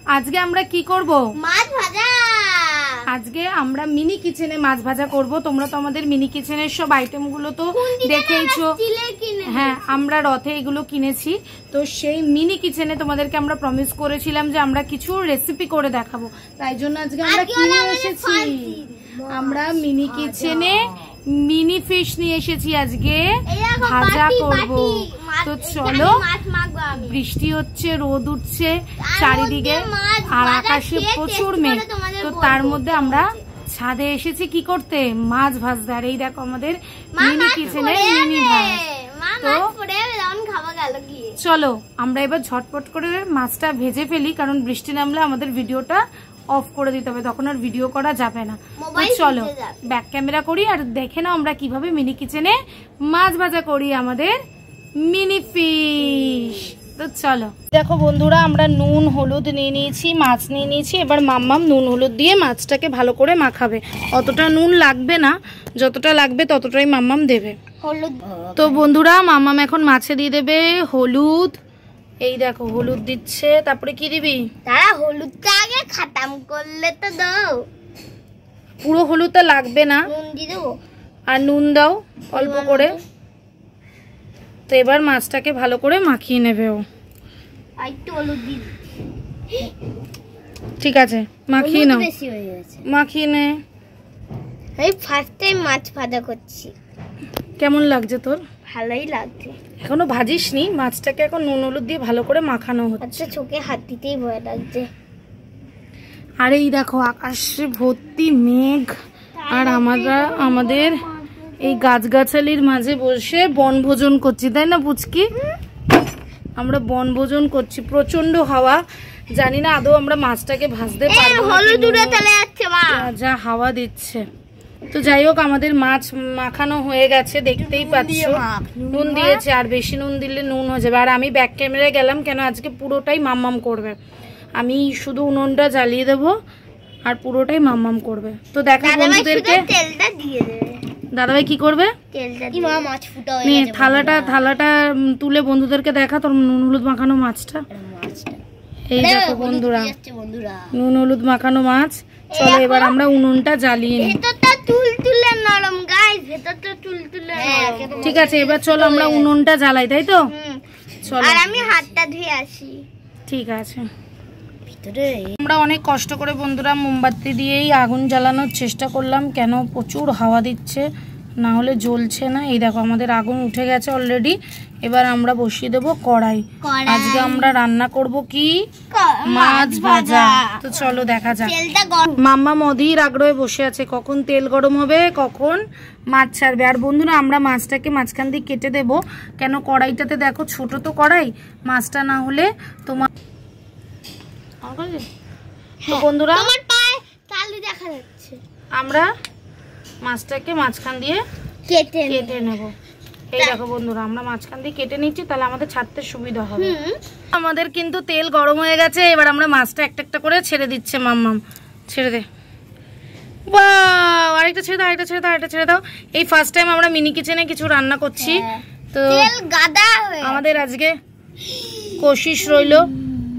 আজকে আমরা কি করব? মাছ ভাজা। আজকে আমরা মিনি কিচেনে মাছ ভাজা করব। তোমরা তো আমাদের মিনি কিচেনের সব আইটেমগুলো তো দেখেইছো। হ্যাঁ, আমরা রথে এগুলো কিনেছি। তো সেই মিনি কিচেনে তোমাদেরকে আমরা প্রমিস করেছিলাম যে আমরা কিছু রেসিপি করে দেখাবো, তাই জন্য আজকে আমরা কিনে এসেছি। আমরা মিনি কিচেনে মিনি ফিশ নিয়ে এসেছি, আজকে ভাজা করব। তো চলো, বৃষ্টি হচ্ছে, রোদ উঠছে চারিদিকে, আর আকাশে প্রচুর মেঘ। তো তার মধ্যে আমরা ছাদে এসেছি কি করতে? মাছ ভাজতে। আর এই দেখো আমাদের মিনি কিচেনের মিনি ভাজ। তো চলো আমরা এবার ঝটপট করে মাছটা ভেজে ফেলি, কারণ বৃষ্টি নামলে আমাদের ভিডিওটা অফ করে দিতে হবে, তখন আর ভিডিও করা যাবে না। তো চলো ব্যাক ক্যামেরা করি আর দেখে নাও আমরা কিভাবে মিনি কিচেনে মাছ ভাজা করি আমাদের মিনি ফিশ। তো চলো দেখো বন্ধুরা, আমরা নুন হলুদ নিয়ে নিয়েছি, মাছ নিয়ে নিয়েছি। এবার মাম্মাম নুন হলুদ দিয়ে মাছটাকে ভালো করে মাখাবে। অতটা নুন লাগবে না, যতটা লাগবে ততটাই মাম্মাম দেবে। তো বন্ধুরা, মাম্মাম এখন মাছে দিয়ে দেবে হলুদ। এই দেখো হলুদ দিচ্ছে, তারপরে কি দিবি? তারা হলুদটা আগে খতম করলে তো দাও। পুরো হলুদটা লাগবে না, নুন দিয়ে দেবো। আর নুন দাও অল্প করে। তো এবার মাছটাকে ভালো করে মাখিয়ে নেবে ও। আর একটু হলুদ দিই। ঠিক আছে, মাখিয়ে নাও। বেশি হয়ে গেছে, মাখিয়ে নে। এই ফার্স্ট টাইম মাছ ভাজা করছি। কেমন লাগছে তোর? ভালোই লাগছে। এখনো ভাজিসনি মাছটাকে, এখন নুন হলুদ দিয়ে ভালো করে মাখানো হচ্ছে। আচ্ছা, চোখে হাত দিতেই ভয় লাগছে। আর এই দেখো আকাশে ভর্তি মেঘ, আর আমরা আমাদের এই গাছগাছালির মাঝে বসে বনভোজন করছি, তাই না পুচকি? আমরা বনভোজন করছি, প্রচন্ড হাওয়া। জানি না আদৌ আমরা মাছটাকে ভাজতে পারবো, হলুদ উড়ে চলে যাচ্ছে মা, যা হাওয়া দিচ্ছে। তো যাই হোক, আমাদের মাছ মাখানো হয়ে গেছে, দেখতেই পাচ্ছ। নুন দিয়েছে, আর বেশি নুন দিলে নুন হয়ে যাবে। আর আমি ব্যাক ক্যামেরায় গেলাম কেন, আজকে পুরোটাই মাম্মাম করবে। আমি শুধু উনুনটা জ্বালিয়ে দেবো আর পুরোটাই মাম্মাম করবে। তো দেখো বন্ধুদেরকে, তেলটা দিয়ে দেবে। দাদাভাই কি করবে? তেলটা দিয়ে মাছ ফুটা হয়ে গেছে। থালাটা তুলে বন্ধুদেরকে দেখা তোর নুন হলুদ মাখানো মাছটা। এই দেখো বন্ধুরা, নুন হলুদ মাখানো মাছ। চলো এবার আমরা উনুনটা জ্বালিয়ে নিই। ভেতরটা তুলতুলে নরম গাইস, ভেতরটা তুলতুলে নরম। ঠিক আছে, এবার চলো আমরা উনুনটা জ্বালাই, তাই তো? চলো, আর আমি হাতটা ধুয়ে আসি। ঠিক আছে। আমরা অনেক কষ্ট করে বন্ধুরা মোমবাতি দিয়েই আগুন জ্বালানোর চেষ্টা করলাম, কেন প্রচুর হাওয়া দিচ্ছে, না হলে জ্বলছে না। এই দেখো আমাদের আগুন উঠে গেছে অলরেডি। এবার আমরা বসিয়ে দেবো কড়াই। আজকে আমরা রান্না করব কি? মাছ ভাজা। তো চলো দেখা যাক। মাম্মা অধীর আগ্রহে বসে আছে, কখন তেল গরম হবে, কখন মাছ ছাড়বে। আর বন্ধুরা, আমরা মাছটাকে মাঝখান দিয়ে কেটে দেব, কেন কড়াইটাতে দেখো ছোট তো কড়াই, মাছটা না হলে তোমার। তো বন্ধুরা, আমরা মাছটাকে মাঝখান দিয়ে কেটে নেব। এই দেখো বন্ধুরা, আমরা মাঝখান দিয়ে কেটে নিচ্ছি, তাহলে আমাদের ছাড়তে সুবিধা হবে। আমাদের কিন্তু তেল গরম হয়ে গেছে, এবার আমরা মাছটা একটা একটা করে ছেড়ে দিচ্ছে মাম্মাম। ছেড়ে দে, বাহ, আরেকটা ছেড়ে দাও, আরেকটা ছেড়ে দাও, আরেকটা ছেড়ে দাও। এই ফার্স্ট টাইম আমরা মিনি কিচেনে কিছু রান্না করছি, তো আমাদের আজকে কোশিশ রইলো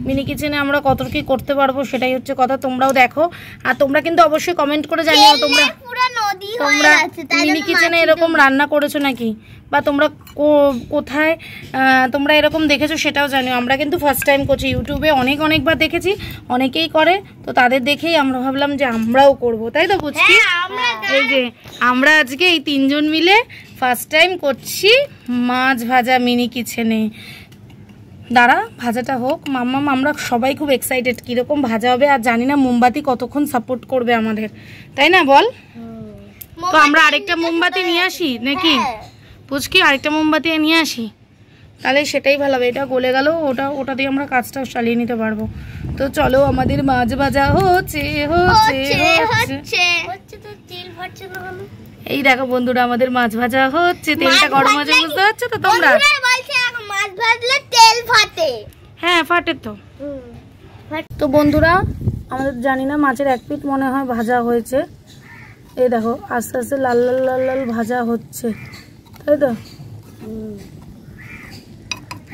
মিনি কিচেনে আমরা কত কি করতে পারবো, সেটাই হচ্ছে কথা। তোমরাও দেখো, আর তোমরা কিন্তু অবশ্যই কমেন্ট করে জানিও তোমরা মিনি কিচেনে এরকম রান্না করেছো নাকি, বা তোমরা কোথায় তোমরা এরকম দেখেছো সেটাও জানিও। আমরা কিন্তু ফার্স্ট টাইম করছি, ইউটিউবে অনেকবার দেখেছি, অনেকেই করে, তো তাদের দেখেই আমরা ভাবলাম যে আমরাও করব, তাই তো বুঝছি। এই যে আমরা আজকে এই তিনজন মিলে ফার্স্ট টাইম করছি মাছ ভাজা মিনি কিচেনে। দাঁড়া ভাজাটা হোক মাম্মাম, আমরা সবাই খুব এক্সাইটেড কিরকম ভাজা হবে। আর জানি না মোমবাতি কতক্ষণ সাপোর্ট করবে আমাদের, তাই না বল? তো আমরা আরেকটা মোমবাতি নিয়ে আসি নাকি পুচকি? আরেকটা মোমবাতি নিয়ে আসি, তাহলে সেটাই ভালো হবে। এটা গলে গেল, ওটা দিয়ে আমরা কাজটা চালিয়ে নিতে পারবো। তো চলো, আমাদের মাছ ভাজা হচ্ছে। এই দেখো বন্ধুরা, আমাদের মাছ ভাজা হচ্ছে, তেলটা গরম হচ্ছে, বুঝতে পারছো তো তোমরা? মাছ ভাজলে তেল ফাটে। হ্যাঁ ফাটে তো। তো বন্ধুরা, আমাদের জানি না মাছের এক পিঠ মনে হয় ভাজা হয়েছে। এই দেখো আস্তে আস্তে লাল লাল লাল লাল ভাজা হচ্ছে, তাই তো?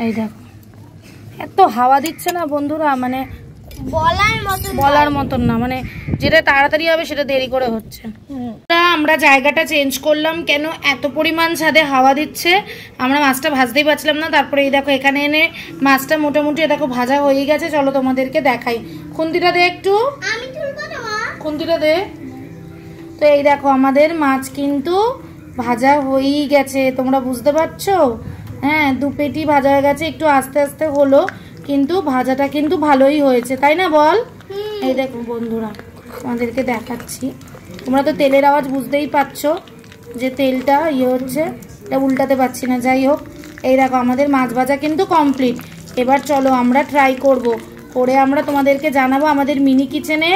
এই দেখো এত হাওয়া দিচ্ছে না বন্ধুরা, মানে বলার মতন না, মানে যেটা তাড়াতাড়ি হবে সেটা দেরি করে হচ্ছে। আমরা জায়গাটা চেঞ্জ করলাম, কেন এত পরিমাণ ছাদে হাওয়া দিচ্ছে, আমরা মাছটা ভাজতেই পারছিলাম না। তারপরে এই দেখো এখানে এনে মাছটা মোটামুটি দেখো ভাজা হয়ে গেছে। চলো তোমাদেরকে দেখাই। খুন্তিটা দে একটু, খুন্তিটা দে। তো এই দেখো আমাদের মাছ কিন্তু ভাজা হয়েই গেছে, তোমরা বুঝতে পারছো? হ্যাঁ, 2 পেটি ভাজা হয়ে গেছে, একটু আস্তে আস্তে হলো, কিন্তু ভাজাটা কিন্তু ভালোই হয়েছে, তাই না বল? এই দেখো বন্ধুরা তোমাদেরকে দেখাচ্ছি, তোমরা তো তেলের আওয়াজ বুঝতেই পারছো যে তেলটা ইয়ে হচ্ছে, এটা উল্টাতে পারছি না। যাই হোক, এই দেখো আমাদের মাছ ভাজা কিন্তু কমপ্লিট। এবার চলো আমরা ট্রাই করব, করে আমরা তোমাদেরকে জানাবো আমাদের মিনি কিচেনে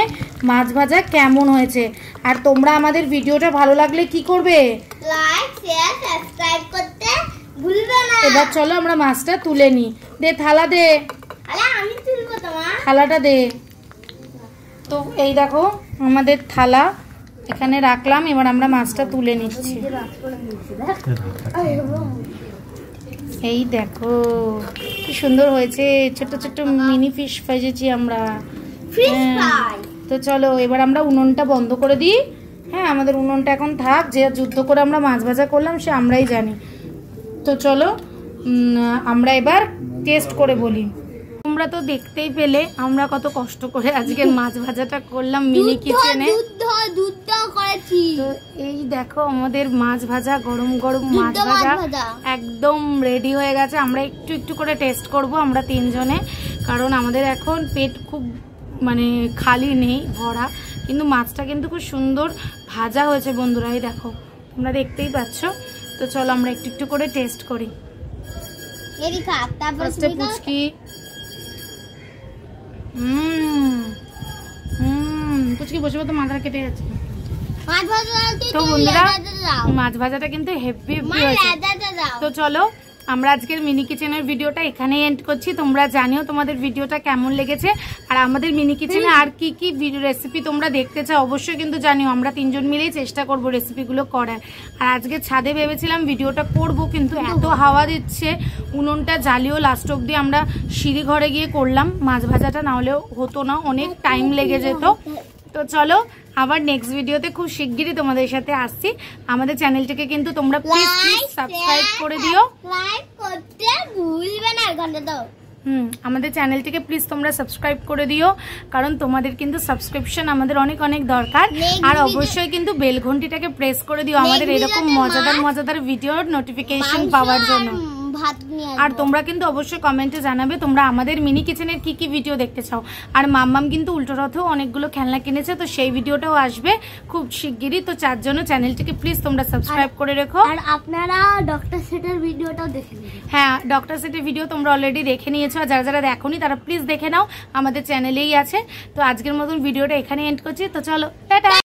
মাছ ভাজা কেমন হয়েছে। আর তোমরা আমাদের ভিডিওটা ভালো লাগলে কি করবে? লাইক, শেয়ার, সাবস্ক্রাইব করতে ভুলবে না। এবার চলো আমরা মাছটা তুলে নিই। দে থালা দে। আমি তুলবো তোমার থালাটা দে। তো এই দেখো আমাদের থালা এখানে রাখলাম, এবার আমরা মাছটা তুলে নিচ্ছি। এই দেখো কি সুন্দর হয়েছে, ছোট ছোট মিনি ফিশ ভেজেছি আমরা। তো চলো এবার আমরা উনুনটা বন্ধ করে দিই। হ্যাঁ, আমাদের উনুনটা এখন থাক, যে যুদ্ধ করে আমরা মাছ ভাজা করলাম সে আমরাই জানি। তো চলো আমরা এবার টেস্ট করে বলি। তোমরা তো দেখতেই পেলে আমরা কত কষ্ট করে আজকে মাছ ভাজাটা করলাম মিনি কিচেনে। তো এই দেখো আমাদের মাছ ভাজা, গরম গরম মাছ ভাজা একদম রেডি হয়ে গেছে। আমরা একটু একটু করে টেস্ট করব আমরা 3 জনে, কারণ আমাদের এখন পেট খুব মানে খালি নেই, ভরা। কিন্তু মাছটা কিন্তু খুব সুন্দর ভাজা হয়েছে বন্ধুরা, এই দেখো তোমরা দেখতেই পাচ্ছ। তো চলো আমরা একটু একটু করে টেস্ট করি। পুচকি পুচকি বসে তো মাথা কেটে যাচ্ছে। তো বন্ধুরা মাছ ভাজাটা কিন্তু হেভি হয়েছে। তো চলো আমরা আজকের মিনি কিচেনের ভিডিওটা এখানেই এন্ড করছি। তোমরা জানিও তোমাদের ভিডিওটা কেমন লেগেছে, আর আমাদের মিনি কিচেনে আর কি কি রেসিপি তোমরা দেখতে চাও অবশ্যই কিন্তু জানিও। আমরা 3 জন মিলেই চেষ্টা করব রেসিপিগুলো করার। আর আজকে ছাদে ভেবেছিলাম ভিডিওটা করব, কিন্তু এত হাওয়া দিচ্ছে, উনুনটা জ্বালিয়েও লাস্ট অব্দি আমরা সিঁড়ি ঘরে গিয়ে করলাম মাছ ভাজাটা, না হলেও হতো না, অনেক টাইম লেগে যেত। তো চলো আবার নেক্সট ভিডিওতে খুব শিগগিরই তোমাদের সাথে আসছি। আমাদের চ্যানেলটাকে কিন্তু তোমরা প্লিজ সাবস্ক্রাইব করে দিও, লাইক করতে ভুলবে না, ঘন্টা দাও। আমাদের চ্যানেলটিকে প্লিজ তোমরা সাবস্ক্রাইব করে দিও, কারণ তোমাদের কিন্তু সাবস্ক্রিপশন আমাদের অনেক অনেক দরকার। আর অবশ্যই কিন্তু বেল ঘন্টিটাকে প্রেস করে দিও আমাদের এরকম মজাদার মজাদার ভিডিওর নোটিফিকেশন পাওয়ার জন্য। আর তোমরা কিন্তু অবশ্যই কমেন্টে জানাবে তোমরা আমাদের মিনি কিচেনের কি কি ভিডিও দেখতে চাও। আর মাম্মাম কিন্তু উল্টো রথেও অনেকগুলো খেলনা কিনেছে, তো সেই ভিডিওটাও আসবে খুব শিগগিরই। তো 4 জন্য চ্যানেলটিকে প্লিজ তোমরা সাবস্ক্রাইব করে রেখো। আর আপনারা ডক্টর সেটের ভিডিওটাও দেখে নিন। হ্যাঁ, ডক্টর সেটের ভিডিও তোমরা অলরেডি দেখে নিয়েছো, আর যারা যারা দেখোনি তারা প্লিজ দেখে নাও, আমাদের চ্যানেলেই আছে। তো আজকের মতন ভিডিওটা এখানে এন্ড করছি। তো চলো টাটা।